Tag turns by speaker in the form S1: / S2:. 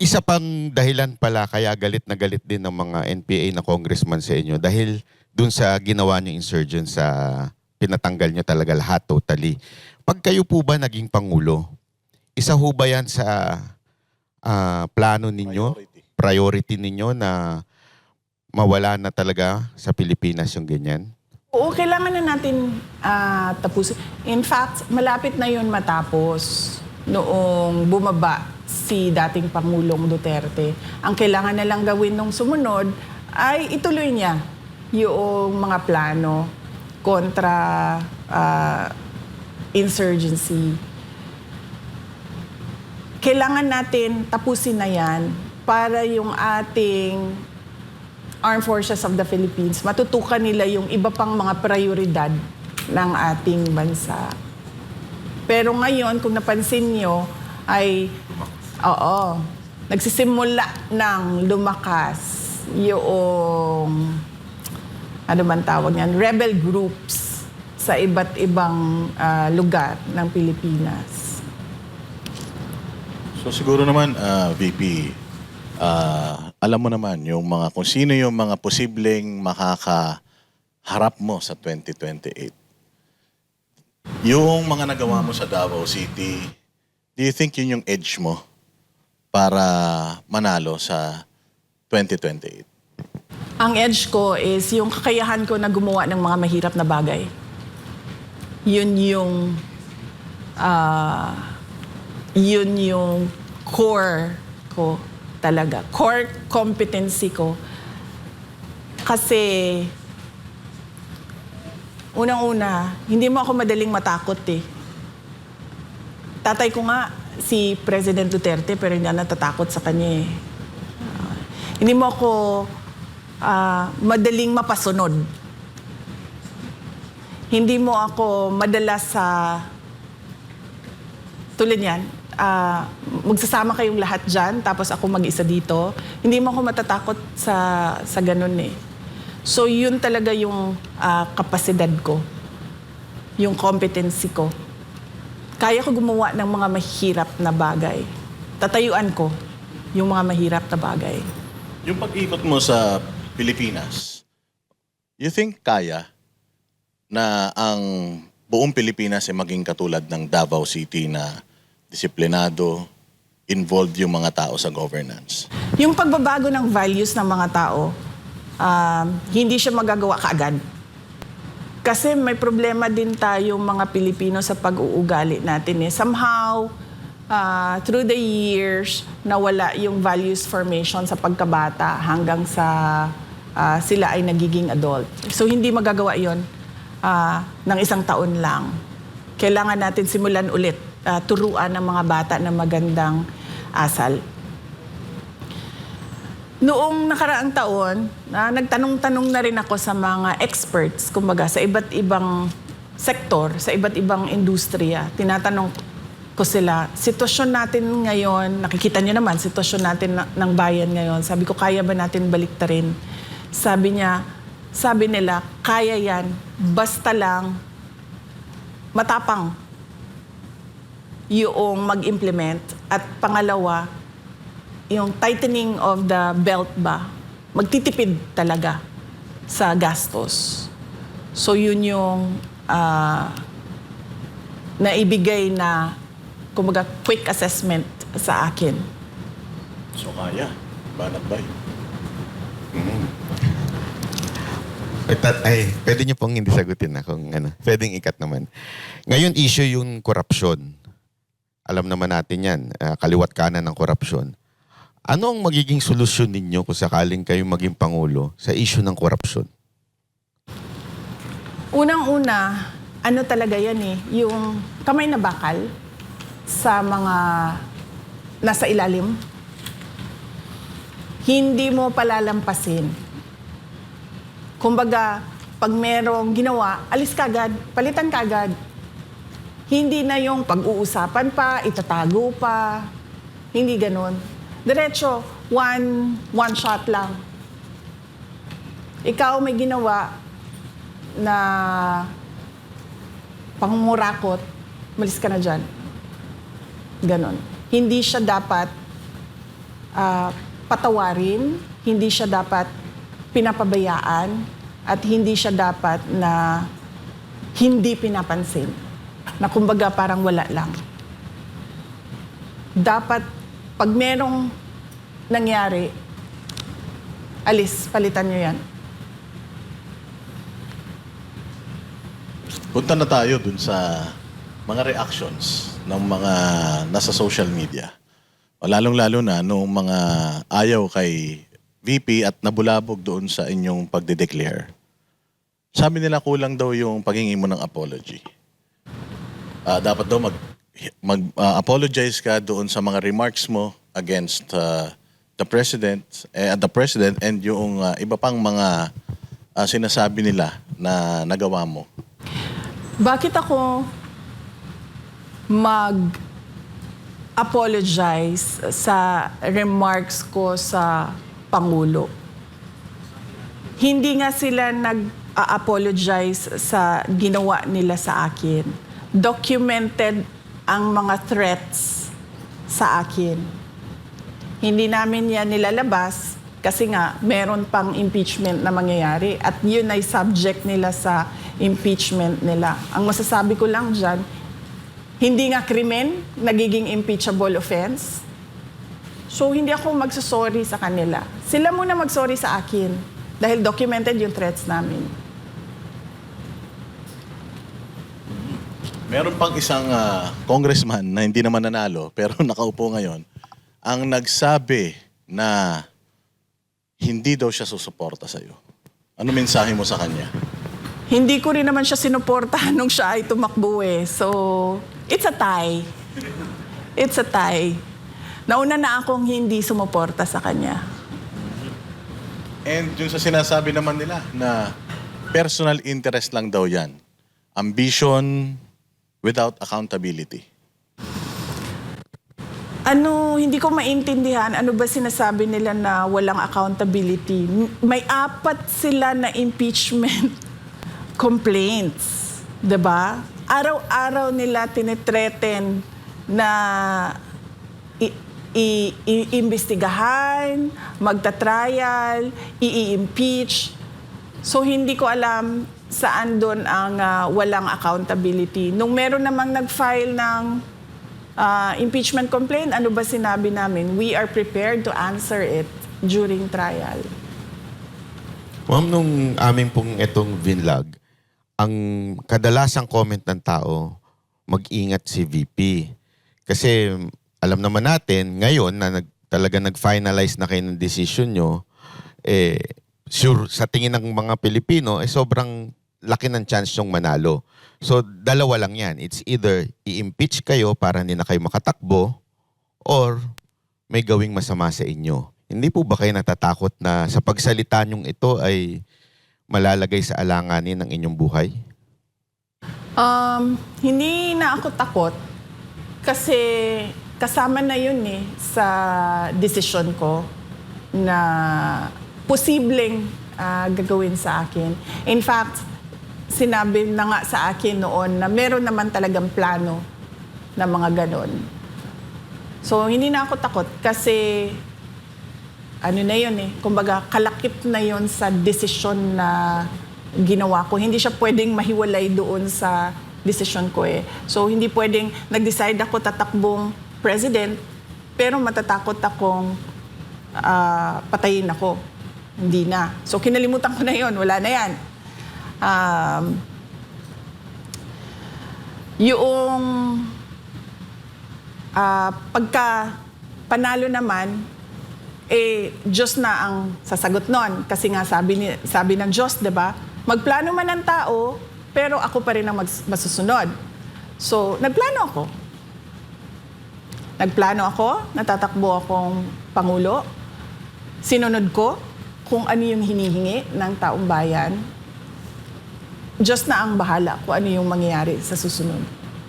S1: Isa pang dahilan pala kaya galit na galit din ng mga NPA na congressman sa inyo dahil dun sa ginawa niyo insurgent sa pinatanggal niyo talaga lahat totally. Pag kayo po ba naging pangulo, isa ho ba yan sa plano ninyo, priority ninyo na mawala na talaga sa Pilipinas yung ganyan?
S2: Oo, kailangan na natin tapusin. In fact, malapit na yun matapos noong bumaba si dating Pangulong Duterte. Ang kailangan na lang gawin nung sumunod ay ituloy niya yung mga plano kontra insurgency. Kailangan natin tapusin na yan para yung ating Armed Forces of the Philippines, matutukan nila yung iba pang mga prioridad ng ating bansa. Pero ngayon, kung napansin nyo, ay, nagsisimula ng lumakas yung, ano man tawag yan, rebel groups sa iba't ibang lugar ng Pilipinas.
S3: So siguro naman, VP, alam mo naman yung mga kung sino yung mga posibleng makakaharap mo sa 2028. Yung mga nagawa mo sa Davao City, do you think yun yung edge mo para manalo sa 2028?
S2: Ang edge ko is yung kakayahan ko na gumawa ng mga mahirap na bagay. Yun yung core ko talaga. Core competency ko. Kasi, unang-una, hindi mo ako madaling matakot eh. Tatay ko nga, si President Duterte, pero hindi na natatakot sa kanya eh. Hindi mo ako madaling mapasunod. Hindi mo ako madalas sa tulad yan, magsasama kayong lahat dyan, tapos ako mag-isa dito. Hindi mo ako matatakot sa ganun eh. So yun talaga yung kapasidad ko, yung competency ko. Kaya ko gumawa ng mga mahirap na bagay. Tatayuan ko yung mga mahirap na bagay.
S3: Yung pag-ikot mo sa Pilipinas, you think kaya na ang buong Pilipinas ay maging katulad ng Davao City na disiplinado, involved yung mga tao sa governance?
S2: Yung pagbabago ng values ng mga tao, hindi siya magagawa kaagad. Kasi may problema din tayong mga Pilipino sa pag-uugali natin eh. Somehow, through the years, nawala yung values formation sa pagkabata hanggang sa sila ay nagiging adult. So hindi magagawa yon ng isang taon lang. Kailangan natin simulan ulit, turuan ng mga bata na magandang asal. Noong nakaraang taon, nagtanong-tanong na rin ako sa mga experts, kumbaga sa iba't ibang sektor, sa iba't ibang industriya. Tinatanong ko sila, sitwasyon natin ngayon, nakikita niyo naman, sitwasyon natin ng bayan ngayon. Sabi ko, kaya ba natin baliktarin? Sabi nila, kaya yan, basta lang matapang yung mag-implement. At pangalawa, yung tightening of the belt ba, magtitipid talaga sa gastos. So yun yung naibigay na, kumbaga, quick assessment sa akin.
S3: So kaya, banat bay.
S1: Pwede niyo pong hindi sagutin na kung ano. Pwedeng ikat naman. Ngayon, issue yung korupsyon. Alam naman natin yan, kaliwat kanan ng korupsyon. Ano ang magiging solusyon ninyo kung sakaling kayo maging pangulo sa issue ng korupsyon?
S2: Unang-una, ano talaga yan eh, yung kamay na bakal sa mga nasa ilalim. Hindi mo palalampasin. Kumbaga, pag merong ginawa, alis ka agad, palitan ka agad. Hindi na yung pag-uusapan pa, itatago pa. Hindi ganun. Diretso, one shot lang. Ikaw may ginawa na pangungurakot, malis ka na dyan. Ganon. Hindi siya dapat patawarin, hindi siya dapat pinapabayaan, at hindi siya dapat na hindi pinapansin. Na kumbaga parang wala lang. Dapat pag merong nangyari, alis, palitan nyo yan.
S3: Punta na tayo dun sa mga reactions ng mga nasa social media. O lalong-lalo na nung mga ayaw kay VP at nabulabog doon sa inyong pagde-declare. Sabi nila kulang daw yung paghingi mo ng apology. Dapat daw mag-apologize ka doon sa mga remarks mo against the president and yung iba pang mga sinasabi nila na nagawa mo.
S2: Bakit ako mag-apologize sa remarks ko sa Pangulo? Hindi nga sila nag-apologize sa ginawa nila sa akin. Documented ang mga threats sa akin. Hindi namin yan nilalabas kasi nga meron pang impeachment na mangyayari at yun ay subject nila sa impeachment nila. Ang masasabi ko lang dyan, hindi nga krimen, nagiging impeachable offense. So hindi ako magsasorry sa kanila. Sila muna magsorry sa akin dahil documented yung threats namin.
S3: Meron pang isang congressman na hindi naman nanalo pero nakaupo ngayon ang nagsabi na hindi daw siya susuporta sa'yo. Ano mensahe mo sa kanya?
S2: Hindi ko rin naman siya sinuportahan nung siya ay tumakbo eh. So, it's a tie. It's a tie. Nauna na akong hindi sumuporta sa kanya.
S3: And yung sa sinasabi naman nila na personal interest lang daw yan. Ambition without accountability.
S2: Hindi ko maintindihan, ano ba sinasabi nila na walang accountability? May 4 sila na impeachment complaints, 'di ba? Araw-araw nila tinethreaten na iimbestigahan, magta-trial, i-impeach. So hindi ko alam saan doon ang walang accountability. Nung meron namang nag-file ng impeachment complaint, ano ba sinabi namin? We are prepared to answer it during trial.
S1: Ma'am, nung amin pong itong vinlog, ang kadalasang comment ng tao, mag-ingat si VP. Kasi alam naman natin, ngayon na talaga nag-finalize na kayo ng decision nyo, sure, sa tingin ng mga Pilipino, sobrang laki ng chance yung manalo. So, dalawa lang yan. It's either i-impeach kayo para hindi na kayo makatakbo or may gawing masama sa inyo. Hindi po ba kayo natatakot na sa pagsalita nyong ito ay malalagay sa alanganin ng inyong buhay?
S2: Hindi na ako takot kasi kasama na yun sa desisyon ko na posibleng gagawin sa akin. In fact, sinabi na nga sa akin noon na meron naman talagang plano na mga ganon. So, hindi na ako takot kasi ano na yun kumbaga kalakip na yun sa desisyon na ginawa ko. Hindi siya pwedeng mahiwalay doon sa desisyon ko So, hindi pwedeng nag-decide ako tatakbong president pero matatakot akong patayin ako. Hindi na. So, kinalimutan ko na yun. Wala na yan. Yung pagka panalo naman, Diyos na ang sasagot nun. Kasi nga sabi ng Diyos, diba? Magplano man ang tao, pero ako pa rin ang masusunod. So, nagplano ako, natatakbo akong Pangulo. Sinunod ko kung ano yung hinihingi ng taong bayan. Diyos na ang bahala kung ano yung mangyayari sa susunod.